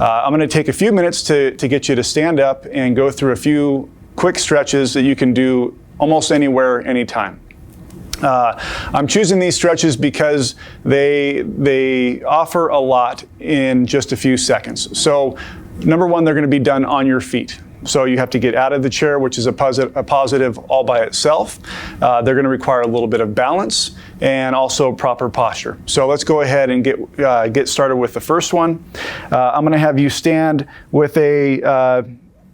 I'm going to take a few minutes to get you to stand up and go through a few quick stretches that you can do almost anywhere, anytime. I'm choosing these stretches because they offer a lot in just a few seconds. So number one, they're going to be done on your feet. So you have to get out of the chair, which is a positive all by itself. They're going to require a little bit of balance and also proper posture. So let's go ahead and get started with the first one. I'm going to have you stand with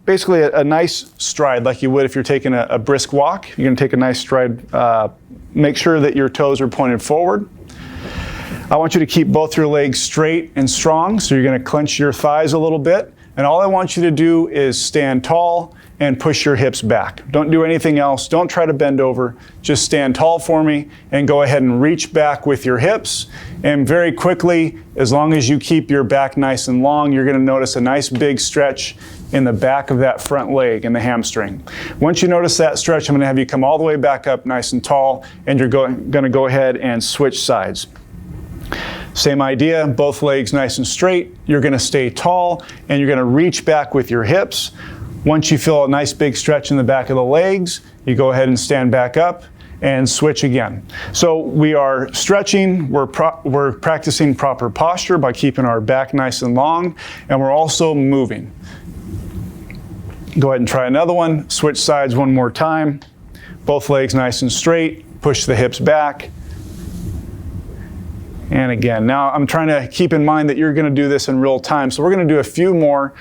basically a nice stride like you would if you're taking a brisk walk. You're going to take a nice stride. Make sure that your toes are pointed forward. I want you to keep both your legs straight and strong. So you're going to clench your thighs a little bit. And all I want you to do is stand tall and push your hips back. Don't do anything else. Don't try to bend over. Just stand tall for me and go ahead and reach back with your hips. And very quickly, as long as you keep your back nice and long, you're going to notice a nice big stretch in the back of that front leg and the hamstring. Once you notice that stretch, I'm going to have you come all the way back up nice and tall, and you're going to go ahead and switch sides. Same idea, both legs nice and straight. You're going to stay tall and you're going to reach back with your hips. Once you feel a nice big stretch in the back of the legs, you go ahead and stand back up and switch again. So we are stretching, we're practicing proper posture by keeping our back nice and long, and we're also moving. Go ahead and try another one. Switch sides one more time. Both legs nice and straight. Push the hips back. And again, now I'm trying to keep in mind that you're going to do this in real time. So we're going to do a few more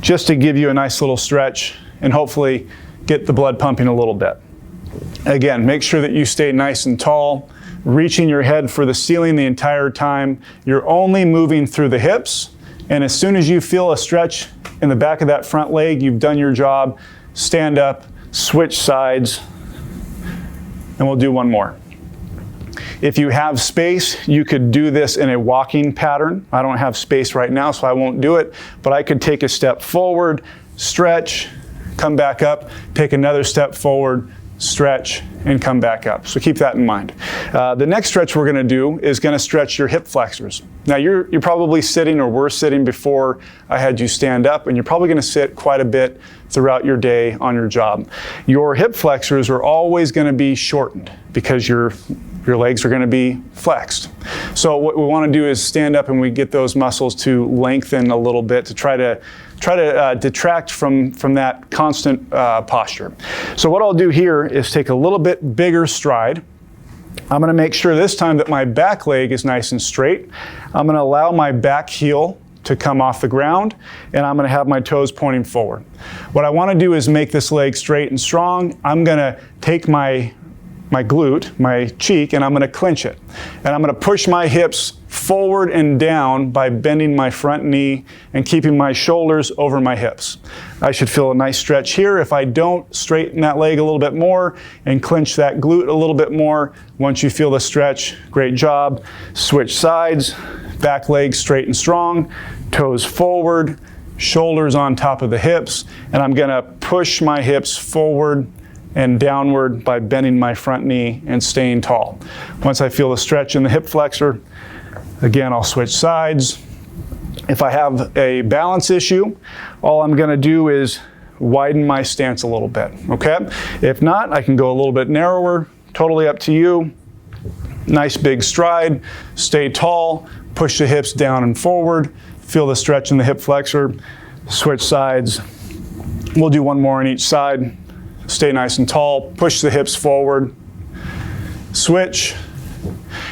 just to give you a nice little stretch and hopefully get the blood pumping a little bit. Again, make sure that you stay nice and tall, reaching your head for the ceiling the entire time. You're only moving through the hips. And as soon as you feel a stretch in the back of that front leg, you've done your job. Stand up, switch sides, and we'll do one more. If you have space, you could do this in a walking pattern. I don't have space right now, so I won't do it, but I could take a step forward, stretch, come back up, take another step forward, stretch, and come back up. So keep that in mind. The next stretch we're going to do is going to stretch your hip flexors. Now you're probably sitting, or were sitting before I had you stand up, and you're probably going to sit quite a bit throughout your day on your job. Your hip flexors are always going to be shortened because your legs are going to be flexed. So what we want to do is stand up and we get those muscles to lengthen a little bit to try to detract from that constant posture. So what I'll do here is take a little bit bigger stride. I'm going to make sure this time that my back leg is nice and straight. I'm going to allow my back heel to come off the ground, and I'm going to have my toes pointing forward. What I want to do is make this leg straight and strong. I'm going to take my glute, my cheek, and I'm going to clench it. And I'm going to push my hips forward and down by bending my front knee and keeping my shoulders over my hips. I should feel a nice stretch here. If I don't, straighten that leg a little bit more and clench that glute a little bit more. Once you feel the stretch, great job. Switch sides, back leg straight and strong, toes forward, shoulders on top of the hips, and I'm going to push my hips forward and downward by bending my front knee and staying tall. Once I feel the stretch in the hip flexor, again, I'll switch sides. If I have a balance issue, all I'm going to do is widen my stance a little bit, okay? If not, I can go a little bit narrower, totally up to you. Nice big stride, stay tall, push the hips down and forward, feel the stretch in the hip flexor, switch sides. We'll do one more on each side. Stay nice and tall, push the hips forward, switch.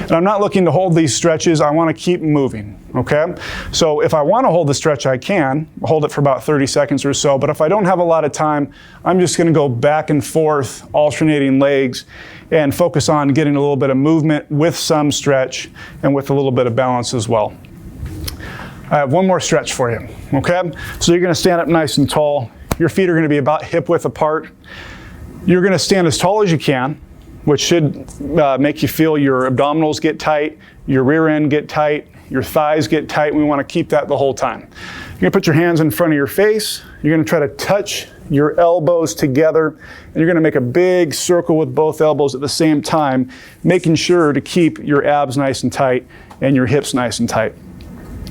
And I'm not looking to hold these stretches, I want to keep moving, okay? So if I want to hold the stretch, I can hold it for about 30 seconds or so, but if I don't have a lot of time, I'm just going to go back and forth, alternating legs, and focus on getting a little bit of movement with some stretch and with a little bit of balance as well. I have one more stretch for you, okay? So you're going to stand up nice and tall. Your feet are going to be about hip width apart. You're going to stand as tall as you can, which should make you feel your abdominals get tight, your rear end get tight, your thighs get tight. We want to keep that the whole time. You're going to put your hands in front of your face. You're going to try to touch your elbows together, and you're going to make a big circle with both elbows at the same time, making sure to keep your abs nice and tight and your hips nice and tight.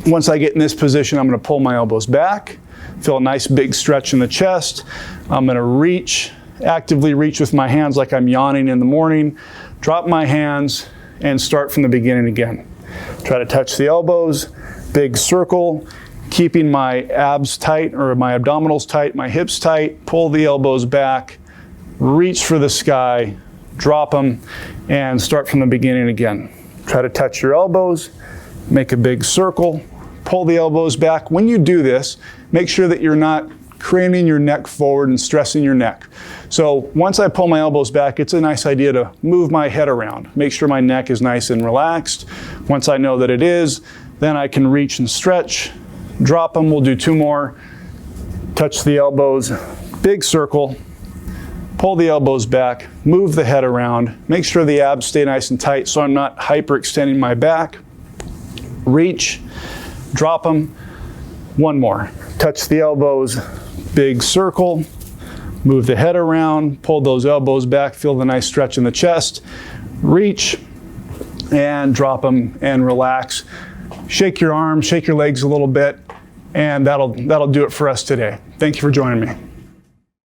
Once I get in this position, I'm going to pull my elbows back, feel a nice big stretch in the chest. I'm going to reach, actively reach with my hands like I'm yawning in the morning, drop my hands, and start from the beginning again. Try to touch the elbows, big circle, keeping my abs tight or my abdominals tight, my hips tight, pull the elbows back, reach for the sky, drop them, and start from the beginning again. Try to touch your elbows, make a big circle, pull the elbows back. When you do this, make sure that you're not craning your neck forward and stressing your neck. So once I pull my elbows back, it's a nice idea to move my head around. Make sure my neck is nice and relaxed. Once I know that it is, then I can reach and stretch, drop them. We'll do 2 more. Touch the elbows, big circle, pull the elbows back, move the head around, make sure the abs stay nice and tight so I'm not hyperextending my back. Reach, drop them. 1 more. Touch the elbows, big circle, move the head around, pull those elbows back, feel the nice stretch in the chest, reach, and drop them and relax. Shake your arms, shake your legs a little bit, and that'll do it for us today. Thank you for joining me.